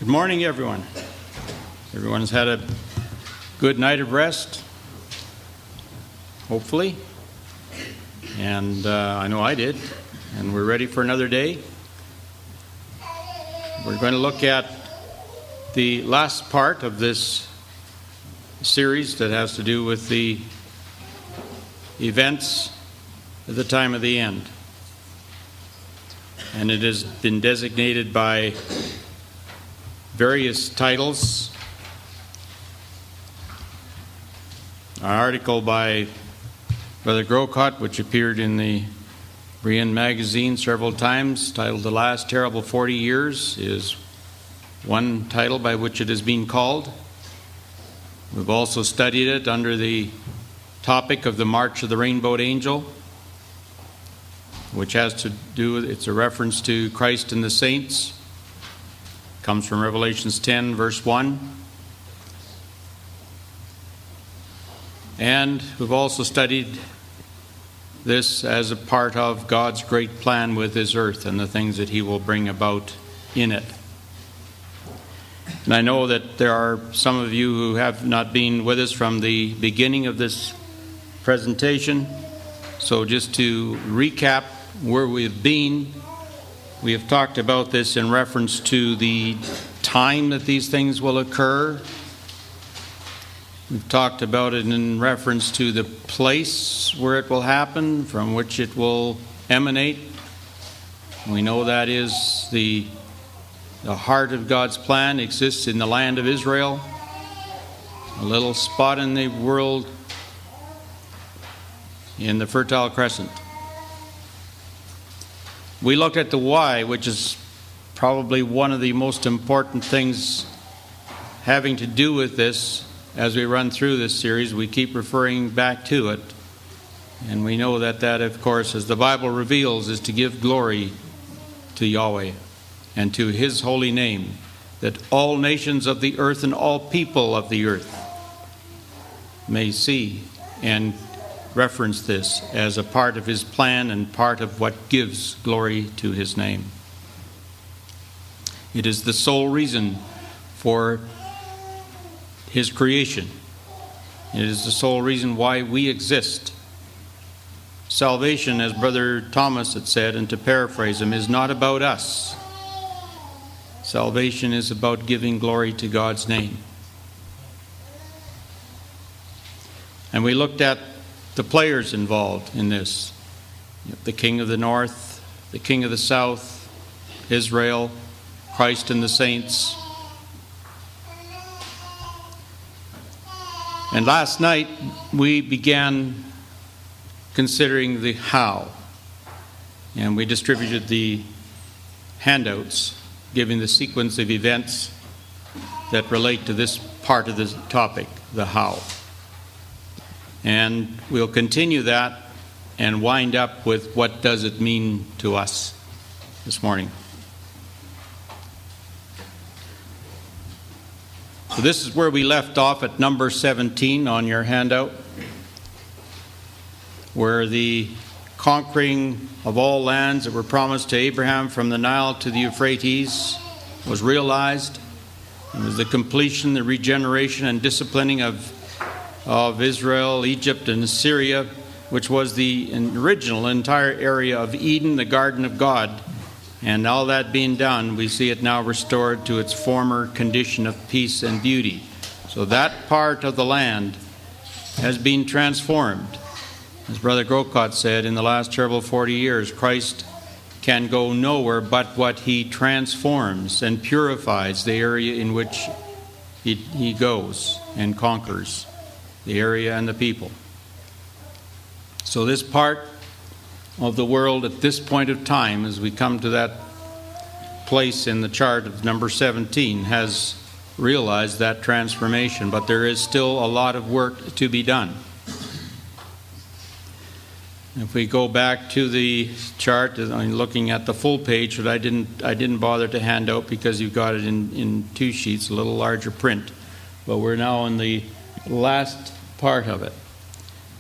Good morning, everyone. Everyone's had a good night of rest, hopefully. And I know I did. And we're ready for another day. We're going to look at the last part of this series that has to do with the events at the time of the end. And it has been designated by various titles. An article by Brother Grocott, which appeared in the Brian magazine several times, titled The Last Terrible 40 Years, is one title by which it has been called. We've also studied it under the topic of the March of the Rainbowed Angel, which has to do with, it's a reference to Christ and the saints. Comes from Revelations 10, verse 1. And we've also studied this as a part of God's great plan with His earth and the things that He will bring about in it. And I know that there are some of you who have not been with us from the beginning of this presentation. So just to recap where we've been, we have talked about this in reference to the time that these things will occur. We've talked about it in reference to the place where it will happen, from which it will emanate. We know that is the heart of God's plan exists in the land of Israel, a little spot in the world in the Fertile Crescent. We looked at the why, which is probably one of the most important things having to do with this. As we run through this series, we keep referring back to it. And we know that, of course, as the Bible reveals, is to give glory to Yahweh and to His holy name, that all nations of the earth and all people of the earth may see and reference this as a part of His plan and part of what gives glory to His name. It is the sole reason for His creation. It is the sole reason why we exist. Salvation, as Brother Thomas had said, and to paraphrase him, is not about us. Salvation is about giving glory to God's name. And we looked at the players involved in this. The king of the north, the king of the south, Israel, Christ and the saints. And last night we began considering the how. And we distributed the handouts, giving the sequence of events that relate to this part of the topic, the how. And we'll continue that and wind up with what does it mean to us this morning. So this is where we left off at number 17 on your handout, where the conquering of all lands that were promised to Abraham from the Nile to the Euphrates was realized. It was the completion, the regeneration and disciplining of Israel, Egypt, and Syria, which was the original entire area of Eden, the garden of God. And all that being done, we see it now restored to its former condition of peace and beauty. So that part of the land has been transformed. As Brother Grocott said, in the last terrible 40 years, Christ can go nowhere but what He transforms and purifies the area in which He goes and conquers the area and the people. So this part of the world at this point of time, as we come to that place in the chart of number 17, has realized that transformation, but there is still a lot of work to be done. If we go back to the chart, I'm looking at the full page, but I didn't bother to hand out because you've got it in two sheets, a little larger print. But we're now in the last part of it.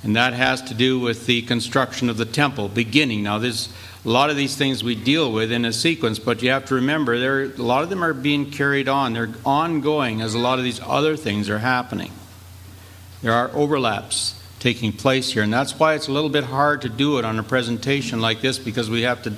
And that has to do with the construction of the temple beginning. Now, there's a lot of these things we deal with in a sequence, but you have to remember a lot of them are being carried on. They're ongoing as a lot of these other things are happening. There are overlaps taking place here, and that's why it's a little bit hard to do it on a presentation like this, because we have to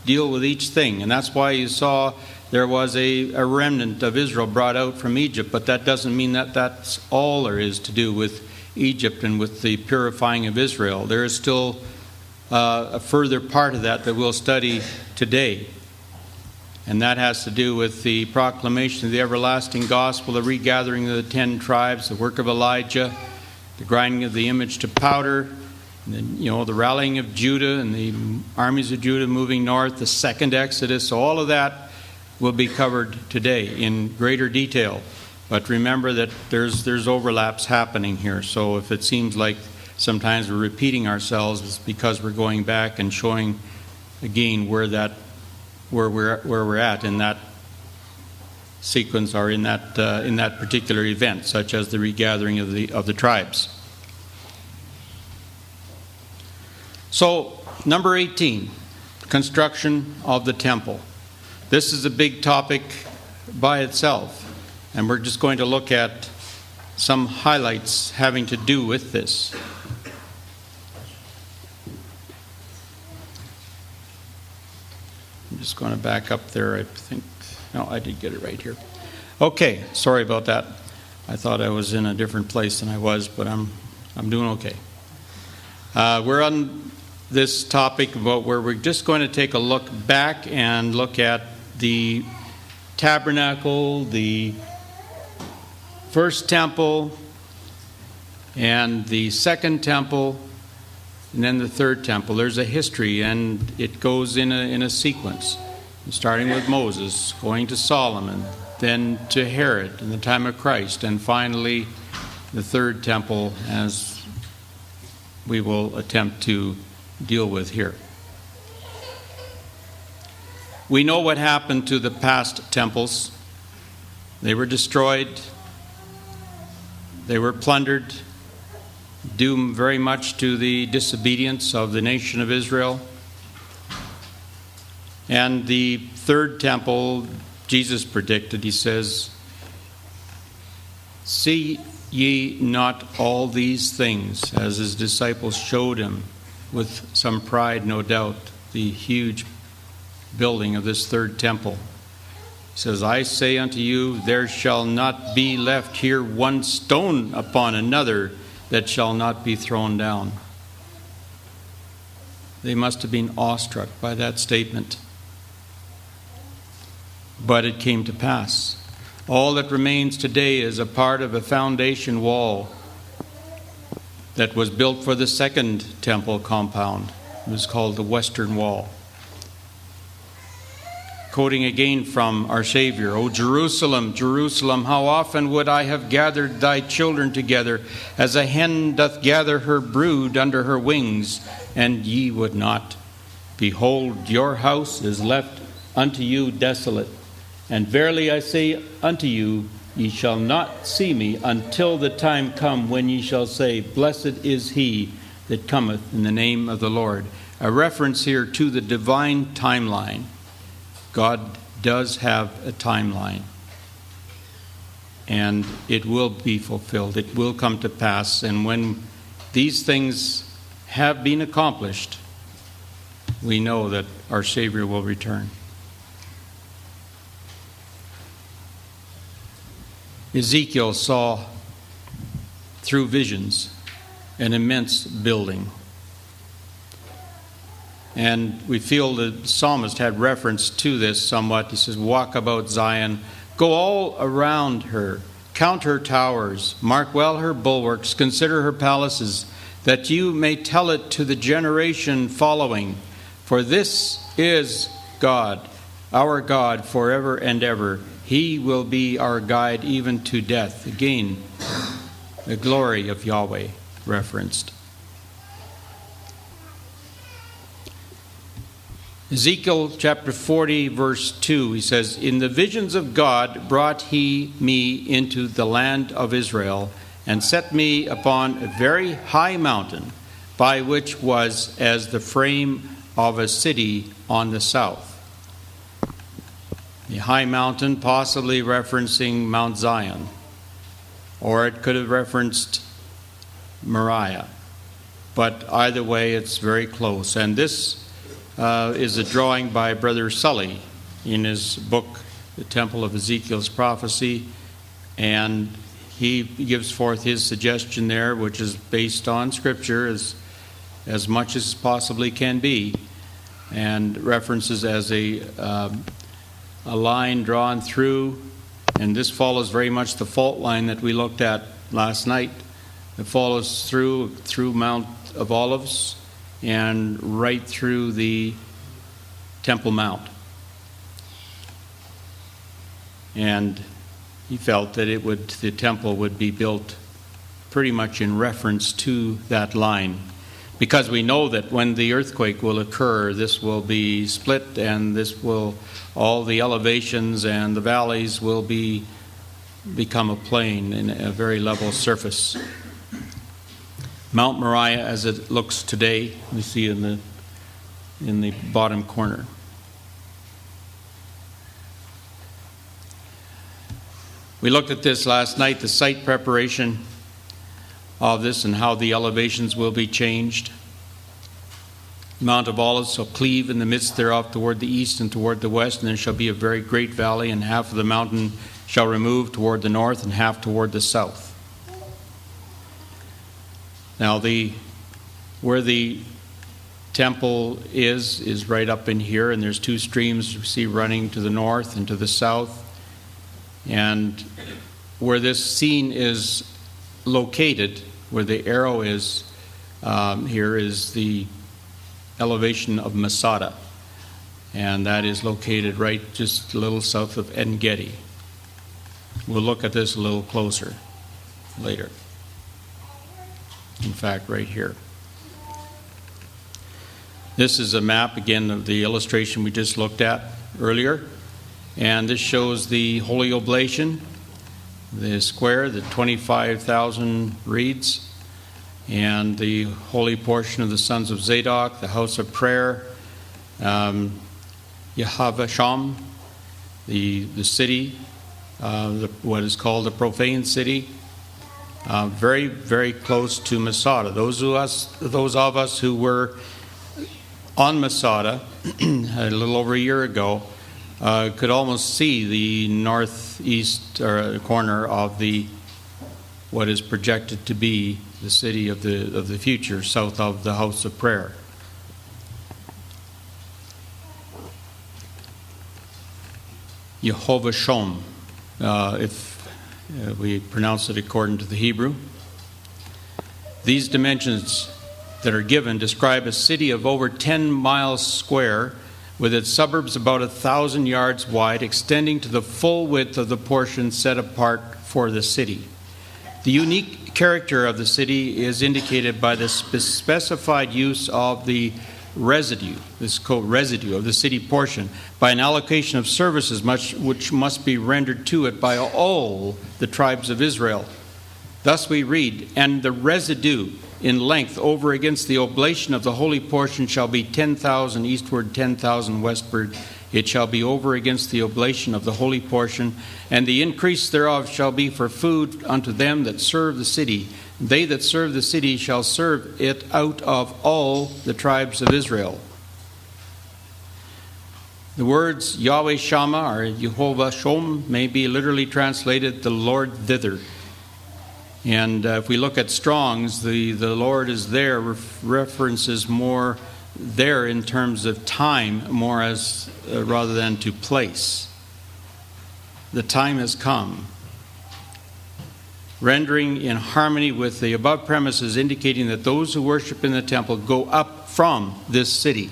deal with each thing. And that's why you saw there was a remnant of Israel brought out from Egypt, but that doesn't mean that that's all there is to do with Egypt and with the purifying of Israel. There is still a further part of that we'll study today. And that has to do with the proclamation of the everlasting gospel, the regathering of the 10 tribes, the work of Elijah, the grinding of the image to powder, and then, the rallying of Judah and the armies of Judah moving north, the second Exodus. So all of that will be covered today in greater detail. But remember that there's overlaps happening here. So if it seems like sometimes we're repeating ourselves, it's because we're going back and showing again where we're at in that sequence, or in that particular event, such as the regathering of the tribes. So, number 18, construction of the temple. This is a big topic by itself, and we're just going to look at some highlights having to do with this. I'm just going to back up there, I think. No, I did get it right here. Okay, sorry about that. I thought I was in a different place than I was, but I'm doing okay. We're on this topic about where we're just going to take a look back and look at the tabernacle, the first temple, and the second temple, and then the third temple. There's a history, and it goes in a sequence, starting with Moses, going to Solomon, then to Herod in the time of Christ, and finally the third temple, as we will attempt to deal with here. We know what happened to the past temples. They were destroyed. They were plundered, due very much to the disobedience of the nation of Israel. And the third temple, Jesus predicted, he says, "See ye not all these things?" As his disciples showed him, with some pride, no doubt, the huge building of this third temple. He says, "I say unto you, there shall not be left here one stone upon another that shall not be thrown down." They must have been awestruck by that statement. But it came to pass. All that remains today is a part of a foundation wall that was built for the second temple compound. It was called the Western Wall. Quoting again from our Savior, "O Jerusalem, Jerusalem, how often would I have gathered thy children together, as a hen doth gather her brood under her wings, and ye would not. Behold, your house is left unto you desolate. And verily I say unto you, ye shall not see me until the time come when ye shall say, Blessed is he that cometh in the name of the Lord." A reference here to the divine timeline. God does have a timeline, and it will be fulfilled. It will come to pass, and when these things have been accomplished, we know that our Savior will return. Ezekiel saw through visions an immense building. And we feel the psalmist had reference to this somewhat. He says, "Walk about Zion, go all around her, count her towers, mark well her bulwarks, consider her palaces, that you may tell it to the generation following. For this is God, our God, forever and ever. He will be our guide even to death." Again, the glory of Yahweh referenced. Ezekiel chapter 40, verse 2, he says, "In the visions of God brought he me into the land of Israel, and set me upon a very high mountain, by which was as the frame of a city on the south. The high mountain possibly referencing Mount Zion, or it could have referenced Moriah. But either way, it's very close. And this is a drawing by Brother Sully in his book, The Temple of Ezekiel's Prophecy. And he gives forth his suggestion there, which is based on Scripture as much as possibly can be, and references as a line drawn through, and this follows very much the fault line that we looked at last night. It follows through Mount of Olives and right through the Temple Mount. And he felt that the temple would be built pretty much in reference to that line, because we know that when the earthquake will occur, this will be split, and all the elevations and the valleys will become a plain in a very level surface. Mount Moriah, as it looks today, we see in the bottom corner. We looked at this last night, the site preparation of this and how the elevations will be changed. Mount of Olives shall cleave in the midst thereof toward the east and toward the west, and there shall be a very great valley, and half of the mountain shall remove toward the north and half toward the south. Now where the temple is right up in here, and there's two streams you see running to the north and to the south. And where this scene is located, where the arrow is, here is the elevation of Masada. And that is located right just a little south of En Gedi. We'll look at this a little closer later. In fact, right here. This is a map, again, of the illustration we just looked at earlier. And this shows the Holy Oblation, the square, the 25,000 reeds, and the holy portion of the sons of Zadok, the house of prayer, Yehovah-Sham, the city, what is called the profane city, very, very close to Masada. Those of us who were on Masada a little over a year ago could almost see the northeast corner of what is projected to be the city of the future, south of the house of prayer. Yehovah-Sham, if we pronounce it according to the Hebrew. These dimensions that are given describe a city of over 10 miles square, with its suburbs about 1,000 yards wide, extending to the full width of the portion set apart for the city. The unique character of the city is indicated by the specified use of the residue, this residue of the city portion, by an allocation of services which must be rendered to it by all the tribes of Israel. Thus we read, "And the residue in length over against the oblation of the holy portion shall be 10,000 eastward, 10,000 westward. It shall be over against the oblation of the holy portion, and the increase thereof shall be for food unto them that serve the city. They that serve the city shall serve it out of all the tribes of Israel." The words Yahweh Shammah or Yehovah-Sham may be literally translated "the Lord thither." And if we look at Strong's, the Lord is there, references more there in terms of time, more as rather than to place. The time has come. Rendering in harmony with the above premises, indicating that those who worship in the temple go up from this city.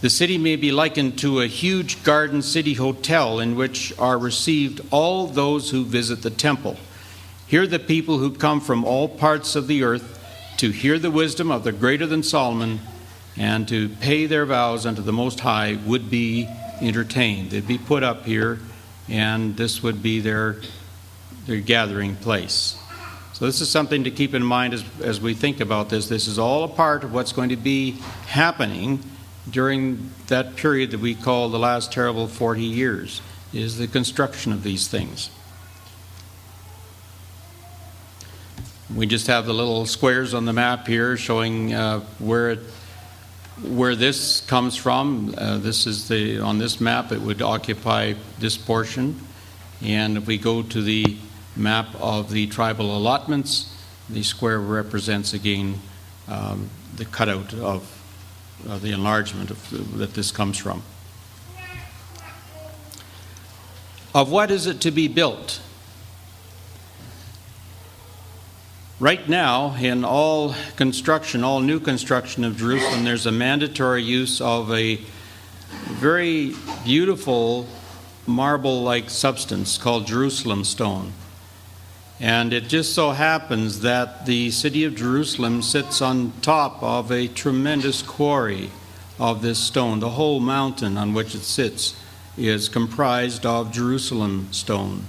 The city may be likened to a huge garden city hotel in which are received all those who visit the temple. Here the people who come from all parts of the earth to hear the wisdom of the greater than Solomon and to pay their vows unto the Most High would be entertained. They'd be put up here, and this would be their gathering place. So this is something to keep in mind as we think about this. This is all a part of what's going to be happening during that period that we call the last terrible 40 years, is the construction of these things. We just have the little squares on the map here showing where this comes from. This is on this map it would occupy this portion. And if we go to the map of the tribal allotments, the square represents again the cutout of the enlargement that this comes from. Of what is it to be built? Right now, in all new construction of Jerusalem, there's a mandatory use of a very beautiful marble-like substance called Jerusalem stone. And it just so happens that the city of Jerusalem sits on top of a tremendous quarry of this stone. The whole mountain on which it sits is comprised of Jerusalem stone.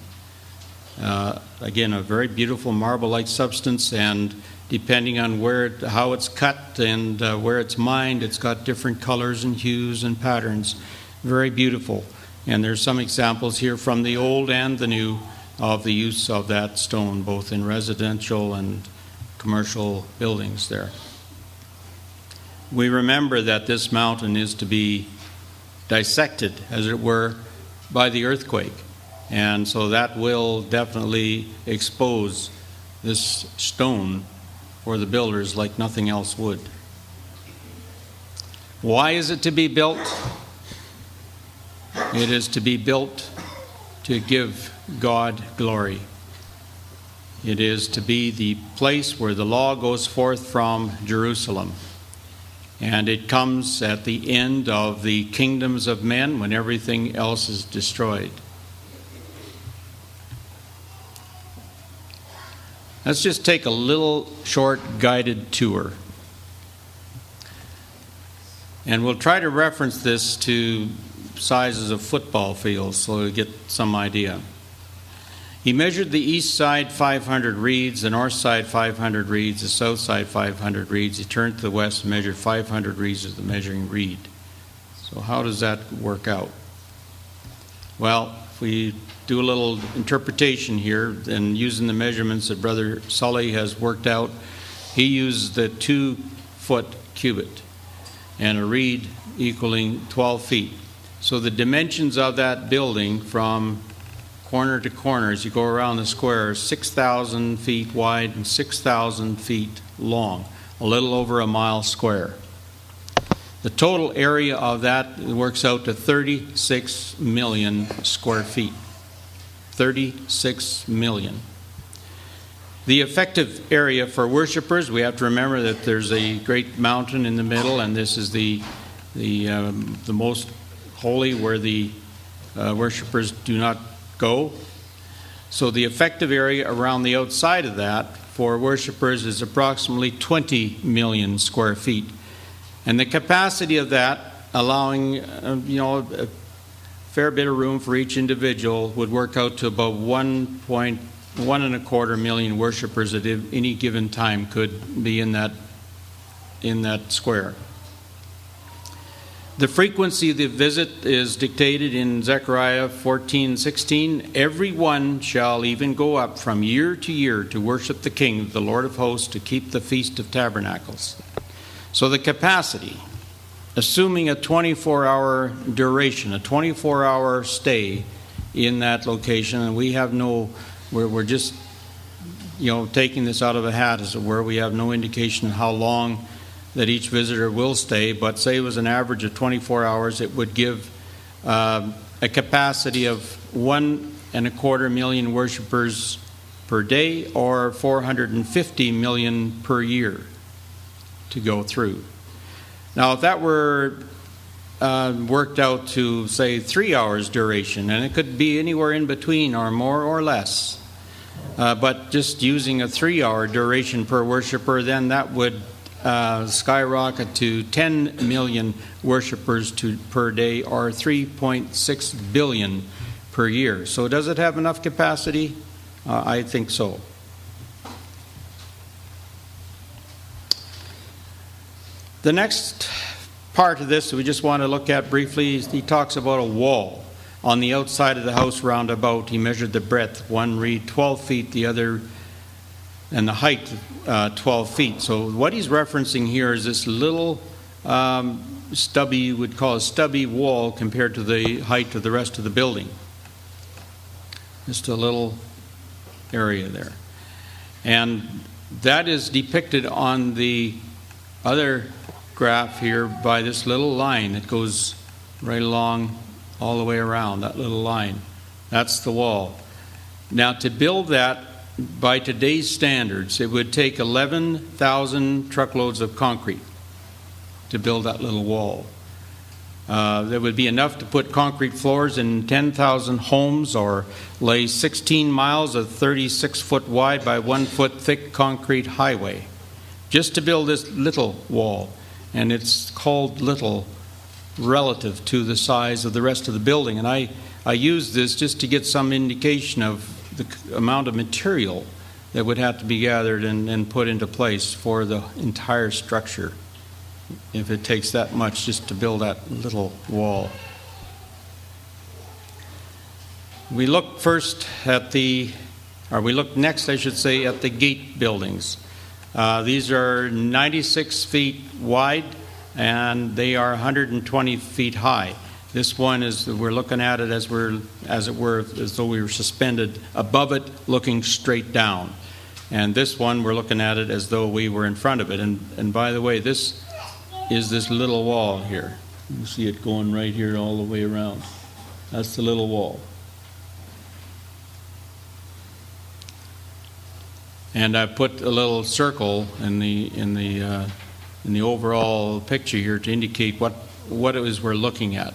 Again, a very beautiful marble-like substance, and depending on how it's cut and where it's mined, it's got different colors and hues and patterns. Very beautiful. And there's some examples here from the Old and the New of the use of that stone, both in residential and commercial buildings there. We remember that this mountain is to be dissected, as it were, by the earthquake. And so that will definitely expose this stone for the builders like nothing else would. Why is it to be built? It is to be built to give God glory. It is to be the place where the law goes forth from Jerusalem. And it comes at the end of the kingdoms of men when everything else is destroyed. Let's just take a little short guided tour. And we'll try to reference this to sizes of football fields so we get some idea. He measured the east side 500 reeds, the north side 500 reeds, the south side 500 reeds. He turned to the west and measured 500 reeds as the measuring reed. So how does that work out? Well, if we do a little interpretation here and using the measurements that Brother Sully has worked out, he used the 2-foot cubit and a reed equaling 12 feet. So the dimensions of that building from corner to corner as you go around the square, 6,000 feet wide and 6,000 feet long, a little over a mile square. The total area of that works out to 36 million square feet. 36 million. The effective area for worshipers, we have to remember that there's a great mountain in the middle, and this is the most holy where the worshipers do not go. So the effective area around the outside of that for worshipers is approximately 20 million square feet. And the capacity of that, allowing a fair bit of room for each individual, would work out to about 1.25 million worshipers at any given time could be in that square. The frequency of the visit is dictated in Zechariah 14:16. Everyone shall even go up from year to year to worship the King, the Lord of hosts, to keep the Feast of Tabernacles. So the capacity, assuming a 24-hour duration, a 24-hour stay in that location, and we have we're just taking this out of a hat, as it were. We have no indication of how long that each visitor will stay, but say it was an average of 24 hours, it would give a capacity of 1.25 million worshipers per day, or 450 million per year to go through. Now, if that were worked out to, say, 3 hours duration, and it could be anywhere in between or more or less, but just using a 3-hour duration per worshiper, then that would skyrocket to 10 million worshipers per day, or 3.6 billion per year. So does it have enough capacity? I think so. The next part of this we just want to look at briefly is he talks about a wall on the outside of the house roundabout. He measured the breadth, one reed 12 feet, the other, and the height 12 feet. So what he's referencing here is this little stubby, you would call a stubby wall compared to the height of the rest of the building. Just a little area there. And that is depicted on the other graph here by this little line that goes right along all the way around, that little line. That's the wall. Now, to build that by today's standards, it would take 11,000 truckloads of concrete to build that little wall. There would be enough to put concrete floors in 10,000 homes or lay 16 miles of 36-foot wide by 1-foot thick concrete highway just to build this little wall. And it's called little relative to the size of the rest of the building. And I use this just to get some indication of the amount of material that would have to be gathered and put into place for the entire structure, if it takes that much just to build that little wall. We look first at we look next, I should say, at the gate buildings. These are 96 feet wide and they are 120 feet high. This one is, we're looking at it as though we were suspended above it, looking straight down. And this one, we're looking at it as though we were in front of it. And by the way, this is this little wall here. You see it going right here all the way around. That's the little wall. And I put a little circle in the overall picture here to indicate what it is we're looking at.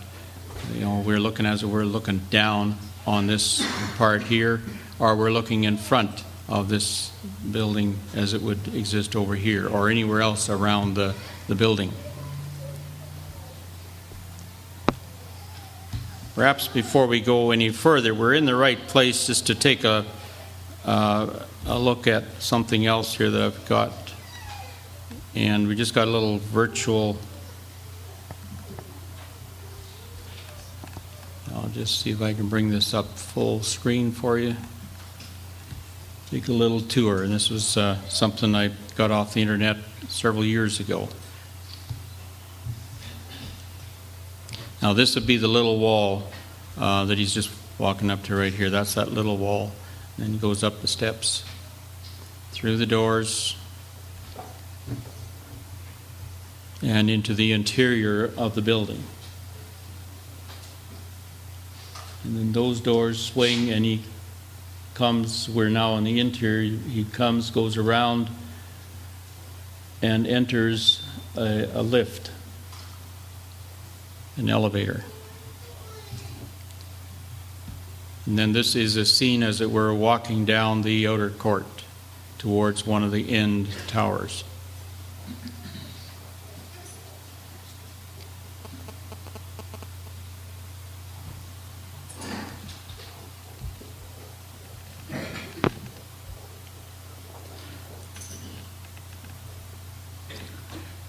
You know, we're looking down on this part here, or we're looking in front of this building as it would exist over here, or anywhere else around the building. Perhaps before we go any further, we're in the right place just to take a look at something else here that I've got. And we just got a little virtual. I'll just see if I can bring this up full screen for you. Take a little tour. And this was something I got off the internet several years ago. Now this would be the little wall that he's just walking up to right here. That's that little wall. And then he goes up the steps, through the doors, and into the interior of the building. And then those doors swing and he comes, we're now in the interior, he comes, goes around and enters a lift, an elevator. And then this is a scene as it were walking down the outer court towards one of the end towers.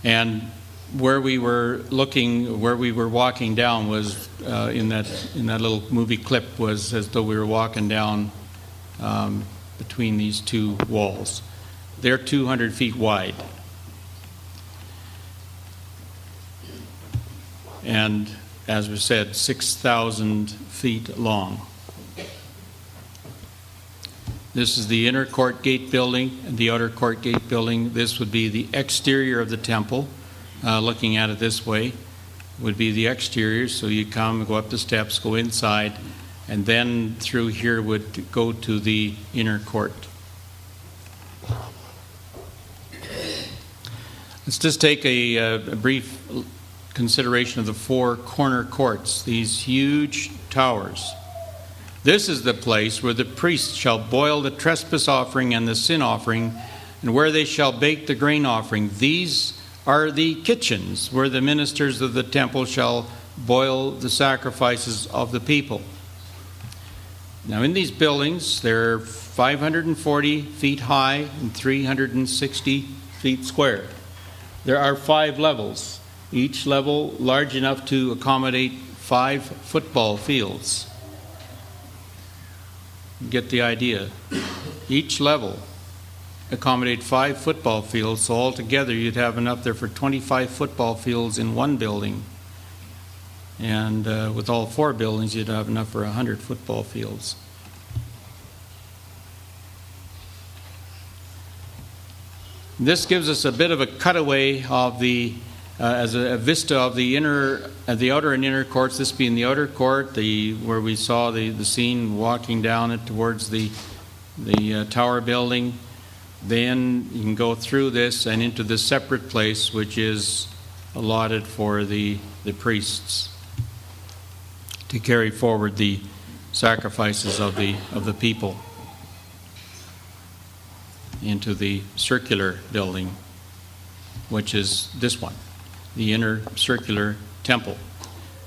And where we were walking down was in that little movie clip was as though we were walking down between these two walls. They're 200 feet wide. And as we said, 6,000 feet long. This is the inner court gate building and the outer court gate building. This would be the exterior of the temple. Looking at it this way would be the exterior. So you come, go up the steps, go inside, and then through here would go to the inner court. Let's just take a brief consideration of the four corner courts, these huge towers. This is the place where the priest shall boil the trespass offering and the sin offering, and where they shall bake the grain offering. These are the kitchens where the ministers of the temple shall boil the sacrifices of the people. Now in these buildings, they're 540 feet high and 360 feet square. There are 5 levels, each level large enough to accommodate 5 football fields. Get the idea. Each level accommodate 5 football fields, so altogether you'd have enough there for 25 football fields in one building. And with all 4 buildings, you'd have enough for 100 football fields. This gives us a bit of a cutaway of the, as a vista of the outer and inner courts. This being the outer court, where we saw the scene walking down it towards the tower building. Then you can go through this and into this separate place, which is allotted for the priests to carry forward the sacrifices of the people into the circular building, which is this one, the inner circular temple.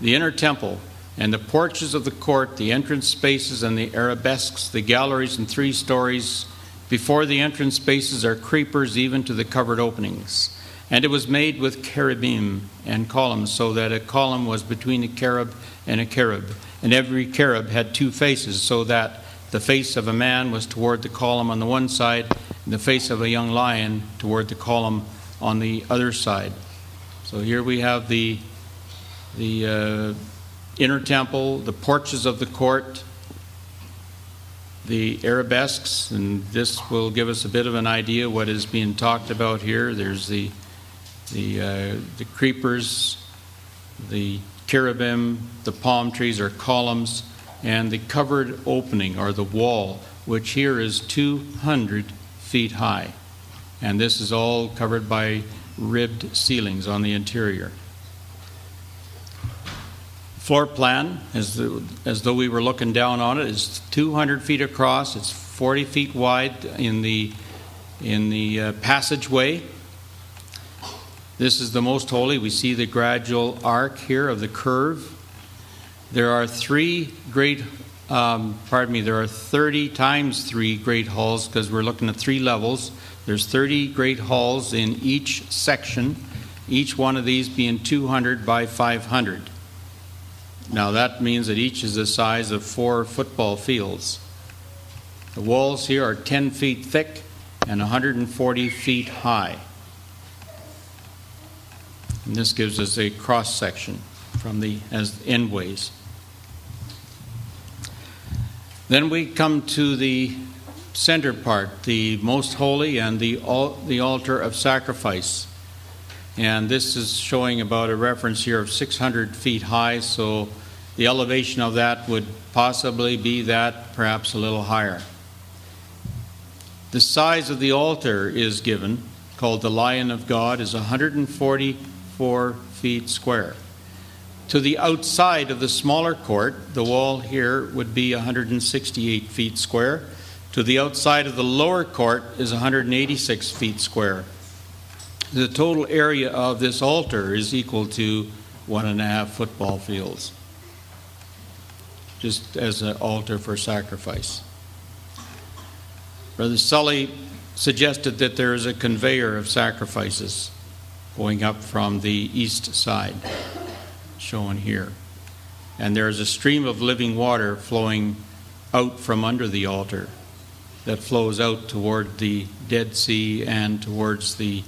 The inner temple and the porches of the court, the entrance spaces and the arabesques, the galleries and 3 stories. Before the entrance spaces are creepers even to the covered openings. And it was made with cherubim and columns, so that a column was between a cherub and a cherub. And every cherub had 2 faces, so that the face of a man was toward the column on the one side, and the face of a young lion toward the column on the other side. So here we have the inner temple, the porches of the court, the arabesques, and this will give us a bit of an idea what is being talked about here. There's the creepers, the cherubim, the palm trees or columns, and the covered opening or the wall, which here is 200 feet high. And this is all covered by ribbed ceilings on the interior. Floor plan, as though we were looking down on it, is 200 feet across. It's 40 feet wide in the passageway. This is the most holy. We see the gradual arc here of the curve. There are 30 times 3 great halls, because we're looking at 3 levels. There's 30 great halls in each section, each one of these being 200 by 500. Now that means that each is the size of 4 football fields. The walls here are 10 feet thick and 140 feet high. And this gives us a cross section from as endways. Then we come to the center part, the most holy and the altar of sacrifice. And this is showing about a reference here of 600 feet high, so the elevation of that would possibly be that, perhaps a little higher. The size of the altar is given, called the Lion of God, is 144 feet square. To the outside of the smaller court, the wall here would be 168 feet square. To the outside of the lower court is 186 feet square. The total area of this altar is equal to 1.5 football fields, just as an altar for sacrifice. Brother Sully suggested that there is a conveyor of sacrifices going up from the east side, shown here. And there is a stream of living water flowing out from under the altar that flows out toward the Dead Sea and towards the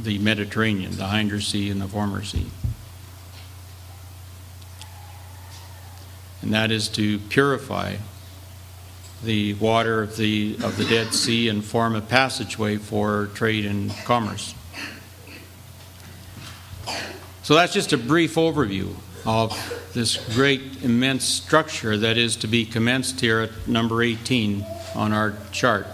Mediterranean, the Hinder Sea and the Former Sea. And that is to purify the water of the Dead Sea and form a passageway for trade and commerce. So that's just a brief overview of this great, immense structure that is to be commenced here at number 18 on our chart.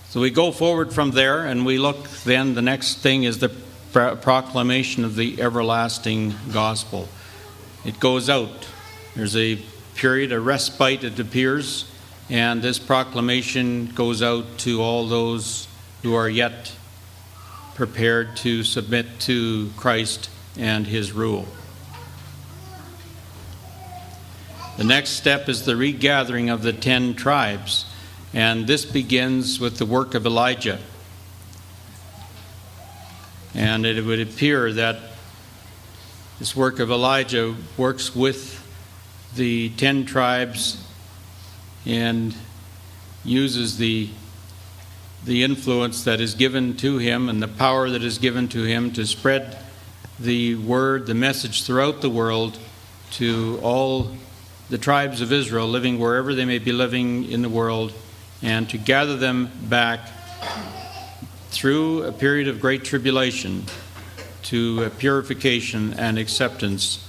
So we go forward from there and we look then, the next thing is the proclamation of the everlasting gospel. It goes out. There's a period, a respite, it appears, and this proclamation goes out to all those who are yet prepared to submit to Christ and his rule. The next step is the regathering of the 10 tribes. And this begins with the work of Elijah. And it would appear that this work of Elijah works with the 10 tribes and uses the influence that is given to him and the power that is given to him to spread the word, the message throughout the world to all the tribes of Israel living wherever they may be living in the world, and to gather them back through a period of great tribulation to a purification and acceptance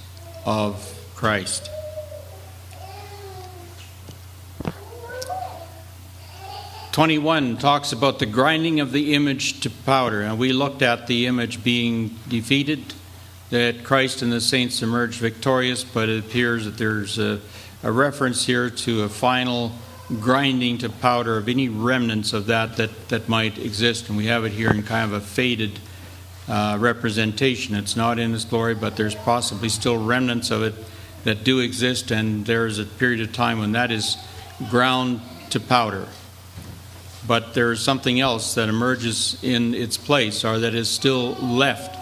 of Christ. "21 talks about the grinding of the image to powder, and we looked at the image being defeated, that Christ and the saints emerged victorious, but it appears that there's a reference here to a final grinding to powder of any remnants of that might exist, and we have it here in kind of a faded representation. It's not in its glory, but there's possibly still remnants of it that do exist, and there's a period of time when that is ground to powder. But there is something else that emerges in its place, or that is still left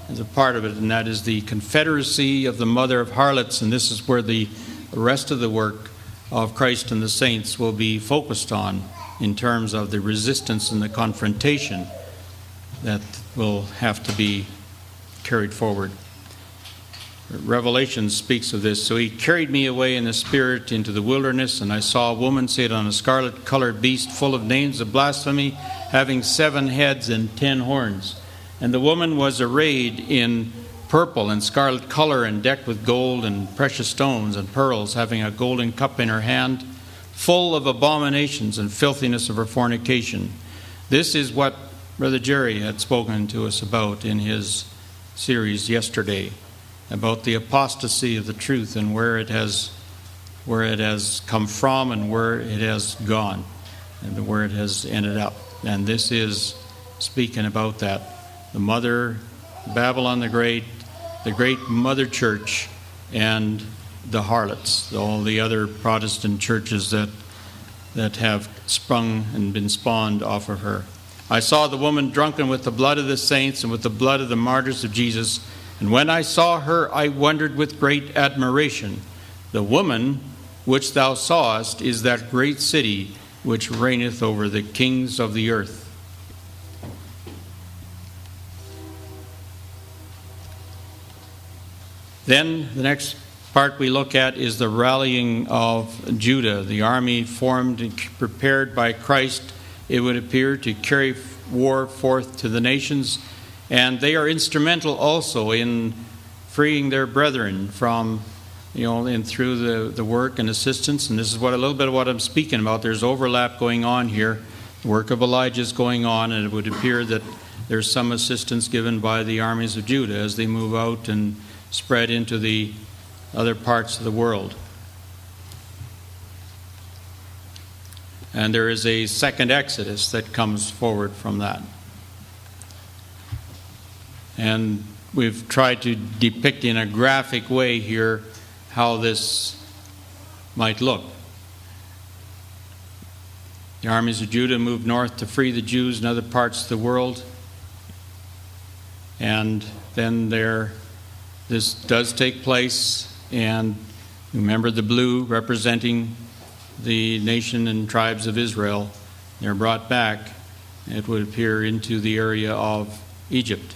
as a part of it, and that is the confederacy of the mother of harlots. And this is where the rest of the work of Christ and the saints will be focused on, in terms of the resistance and the confrontation that will have to be carried forward. Revelation speaks of this. "So he carried me away in the spirit into the wilderness, and I saw a woman sit on a scarlet-colored beast full of names of blasphemy, having 7 heads and 10 horns. And the woman was arrayed in purple and scarlet color, and decked with gold and precious stones and pearls, having a golden cup in her hand, full of abominations and filthiness of her fornication." This is what Brother Jerry had spoken to us about in his series yesterday, about the apostasy of the truth and where it has come from and where it has gone and where it has ended up. And this is speaking about that. The mother, Babylon the Great mother church, and the harlots, all the other Protestant churches that have sprung and been spawned off of her. "I saw the woman drunken with the blood of the saints and with the blood of the martyrs of Jesus. And when I saw her, I wondered with great admiration. The woman which thou sawest is that great city which reigneth over the kings of the earth." Then the next part we look at is the rallying of Judah, the army formed and prepared by Christ, it would appear, to carry war forth to the nations. And they are instrumental also in freeing their brethren from, and through the work and assistance. And this is a little bit of what I'm speaking about. There's overlap going on here. The work of Elijah is going on, and it would appear that there's some assistance given by the armies of Judah as they move out and spread into the other parts of the world. And there is a second Exodus that comes forward from that. And we've tried to depict in a graphic way here how this might look. The armies of Judah moved north to free the Jews in other parts of the world. And then this does take place, and remember the blue representing the nation and tribes of Israel. They're brought back, it would appear, into the area of Egypt,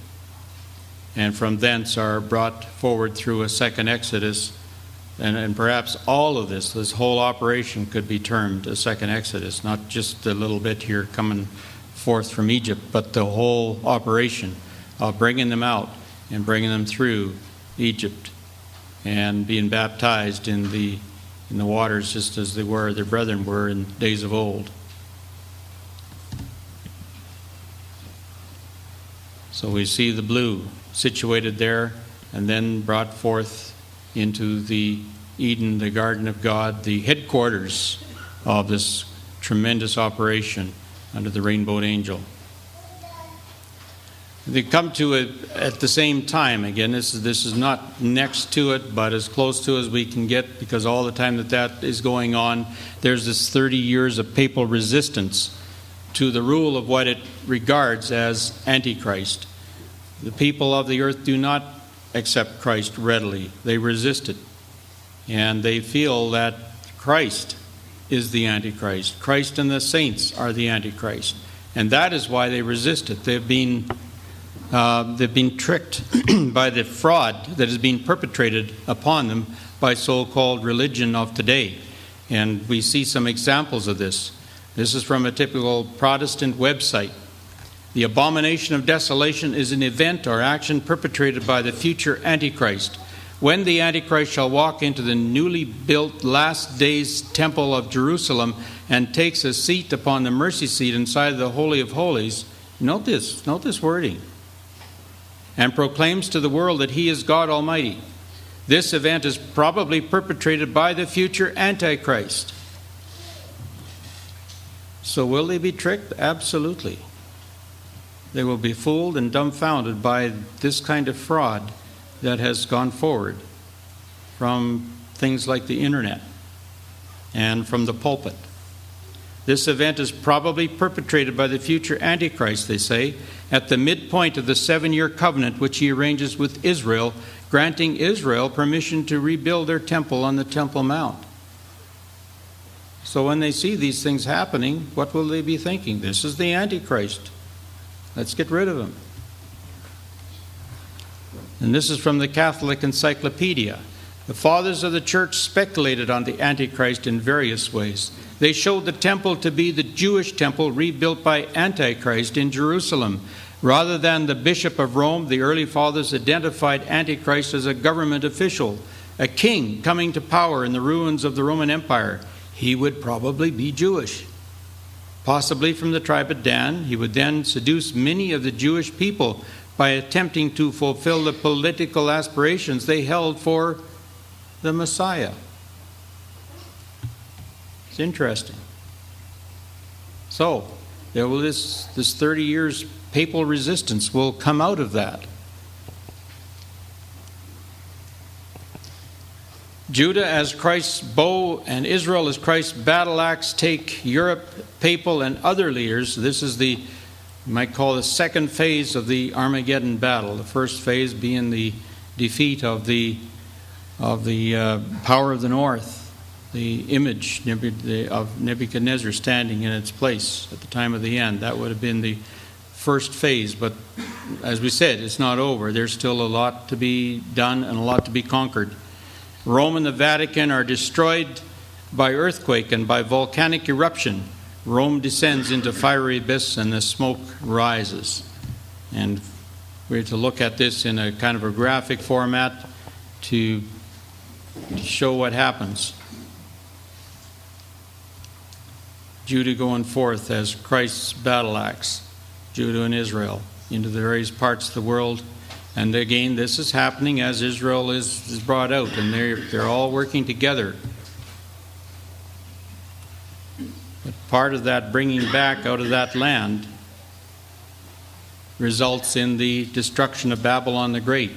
and from thence are brought forward through a second Exodus. And perhaps all of this whole operation could be termed a second Exodus, not just a little bit here coming forth from Egypt, but the whole operation of bringing them out and bringing them through Egypt and being baptized in the waters, just as their brethren were in days of old. So we see the blue situated there, and then brought forth into the Eden, the garden of God, the headquarters of this tremendous operation under the rainbowed angel. They come to it at the same time. Again, this is not next to it, but as close to as we can get, because all the time that is going on, there's this 30 years of papal resistance to the rule of what it regards as Antichrist. The people of the earth do not accept Christ readily. They resist it. And they feel that Christ is the Antichrist. Christ and the saints are the Antichrist. And that is why they resist it. They've been tricked by the fraud that is being perpetrated upon them by so-called religion of today. And we see some examples of this. This is from a typical Protestant website. The abomination of desolation is an event or action perpetrated by the future Antichrist. When the Antichrist shall walk into the newly built last days temple of Jerusalem and takes a seat upon the mercy seat inside the Holy of Holies, note this wording, and proclaims to the world that he is God Almighty. This event is probably perpetrated by the future Antichrist. So will they be tricked? Absolutely. They will be fooled and dumbfounded by this kind of fraud that has gone forward from things like the internet and from the pulpit. This event is probably perpetrated by the future Antichrist, they say, at the midpoint of the 7-year covenant which he arranges with Israel, granting Israel permission to rebuild their temple on the Temple Mount. So when they see these things happening, what will they be thinking? This is the Antichrist. Let's get rid of him. And this is from the Catholic Encyclopedia. The fathers of the church speculated on the Antichrist in various ways. They showed the temple to be the Jewish temple rebuilt by Antichrist in Jerusalem. Rather than the Bishop of Rome, the early fathers identified Antichrist as a government official, a king coming to power in the ruins of the Roman Empire. He would probably be Jewish. Possibly from the tribe of Dan, he would then seduce many of the Jewish people by attempting to fulfill the political aspirations they held for the Messiah. It's interesting. So, there will this 30 years papal resistance will come out of that. Judah as Christ's bow and Israel as Christ's battle axe take Europe, papal, and other leaders. This is you might call the second phase of the Armageddon battle. The first phase being the defeat of the power of the north, the image of Nebuchadnezzar standing in its place at the time of the end. That would have been the first phase. But as we said, it's not over. There's still a lot to be done and a lot to be conquered. Rome and the Vatican are destroyed by earthquake and by volcanic eruption. Rome descends into fiery abyss and the smoke rises. And we're to look at this in a kind of a graphic format to show what happens. Judah going forth as Christ's battle axe, Judah and Israel, into the various parts of the world. And again, this is happening as Israel is brought out, and they're all working together. But part of that bringing back out of that land results in the destruction of Babylon the Great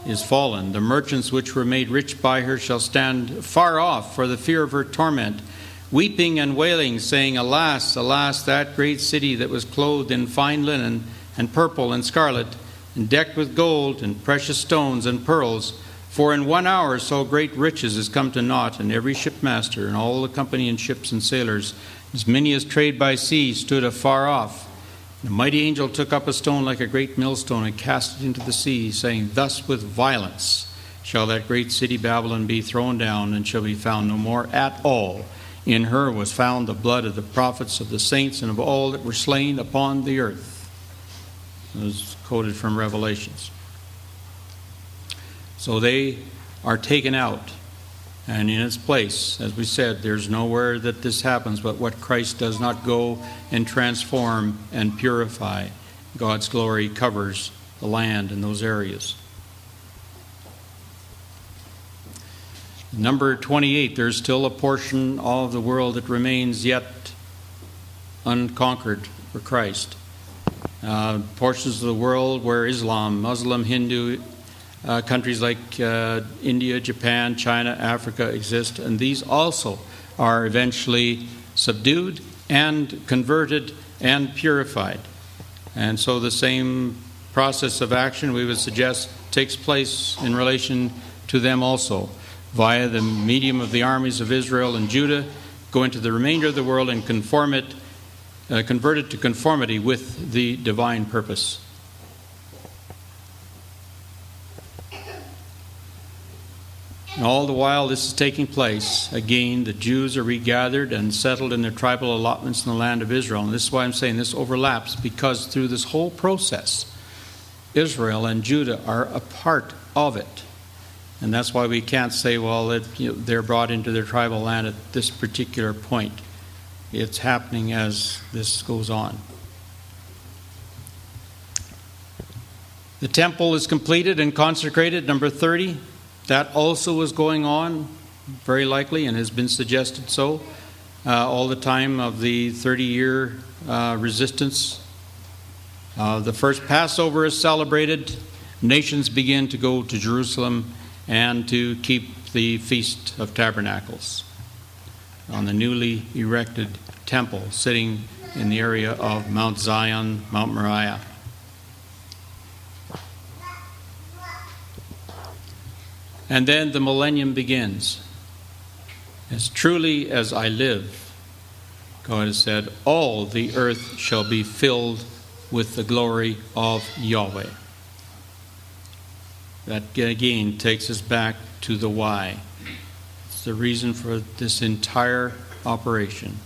is fallen. The merchants which were made rich by her shall stand far off for the fear of her torment, weeping and wailing, saying, Alas, alas, that great city that was clothed in fine linen and purple and scarlet, and decked with gold and precious stones and pearls. For in 1 hour so great riches is come to naught, and every shipmaster and all the company and ships and sailors, as many as trade by sea, stood afar off. And a mighty angel took up a stone like a great millstone and cast it into the sea, saying, Thus with violence shall that great city Babylon be thrown down, and shall be found no more at all. In her was found the blood of the prophets, of the saints, and of all that were slain upon the earth. It was quoted from Revelations. So they are taken out, and in its place, as we said, there's nowhere that this happens but what Christ does not go and transform and purify. God's glory covers the land in those areas. Number 28, there's still a portion of the world that remains yet unconquered for Christ. portions of the world where Islam, Muslim, Hindu, countries like India, Japan, China, Africa exist, and these also are eventually subdued and converted and purified. And so the same process of action, we would suggest, takes place in relation to them also, via the medium of the armies of Israel and Judah, go into the remainder of the world and convert it to conformity with the divine purpose. And all the while this is taking place, again, the Jews are regathered and settled in their tribal allotments in the land of Israel. And this is why I'm saying this overlaps, because through this whole process, Israel and Judah are a part of it. And that's why we can't say, well, they're brought into their tribal land at this particular point. It's happening as this goes on. The temple is completed and consecrated, number 30. That also is going on, very likely, and has been suggested so, all the time of the 30-year resistance. The first Passover is celebrated. Nations begin to go to Jerusalem and to keep the Feast of Tabernacles on the newly erected temple sitting in the area of Mount Zion, Mount Moriah. And then the millennium begins. As truly as I live, God has said, all the earth shall be filled with the glory of Yahweh. That again takes us back to the why. It's the reason for this entire operation,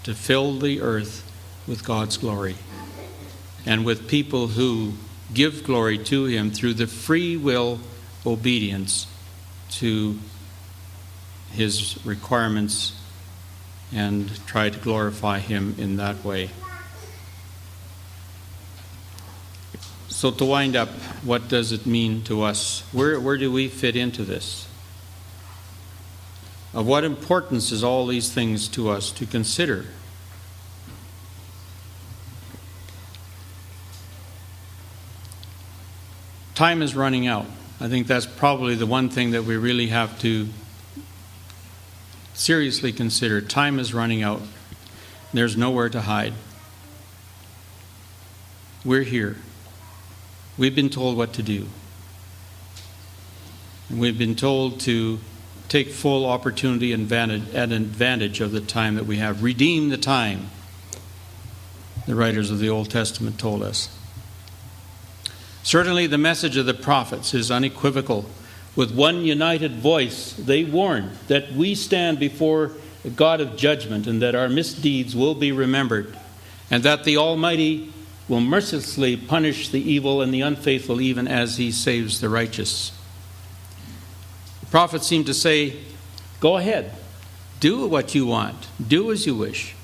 to fill the earth with God's glory and with people who give glory to Him through the free will obedience to His requirements and try to glorify Him in that way. So to wind up, what does it mean to us? Where do we fit into this? Of what importance is all these things to us to consider? Time is running out. I think that's probably the one thing that we really have to seriously consider. Time is running out. There's nowhere to hide. We're here. We've been told what to do. And we've been told to take full opportunity and advantage of the time that we have. Redeem the time, the writers of the Old Testament told us. Certainly the message of the prophets is unequivocal. With one united voice, they warn that we stand before a God of judgment and that our misdeeds will be remembered, and that the Almighty will mercilessly punish the evil and the unfaithful even as He saves the righteous. The prophets seem to say, go ahead, do what you want, do as you wish,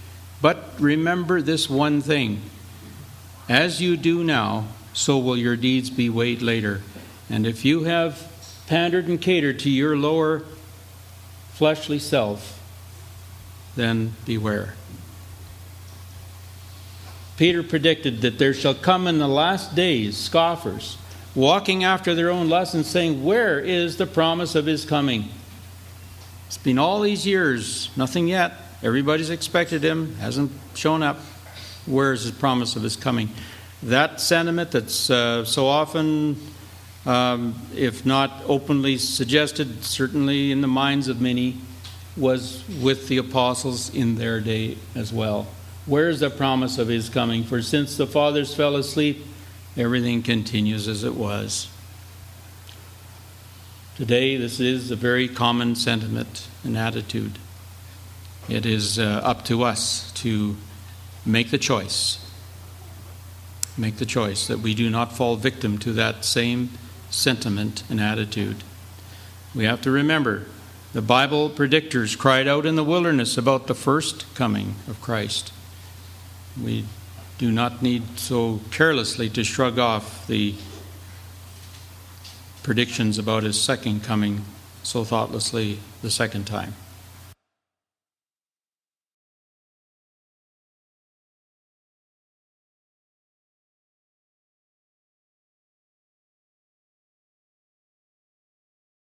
but remember this one thing. As you do now, so will your deeds be weighed later. And if you have pandered and catered to your lower fleshly self, then beware. Peter predicted that there shall come in the last days scoffers, walking after their own lusts and saying, where is the promise of His coming? It's been all these years, nothing yet. Everybody's expected Him, hasn't shown up. Where is His promise of His coming? That sentiment that's so often, if not openly suggested, certainly in the minds of many, was with the apostles in their day as well. Where is the promise of His coming? For since the fathers fell asleep, everything continues as it was. Today, this is a very common sentiment and attitude. It is up to us to make the choice. Make the choice that we do not fall victim to that same sentiment and attitude. We have to remember, the Bible predictors cried out in the wilderness about the first coming of Christ. We do not need so carelessly to shrug off the predictions about His second coming so thoughtlessly the second time.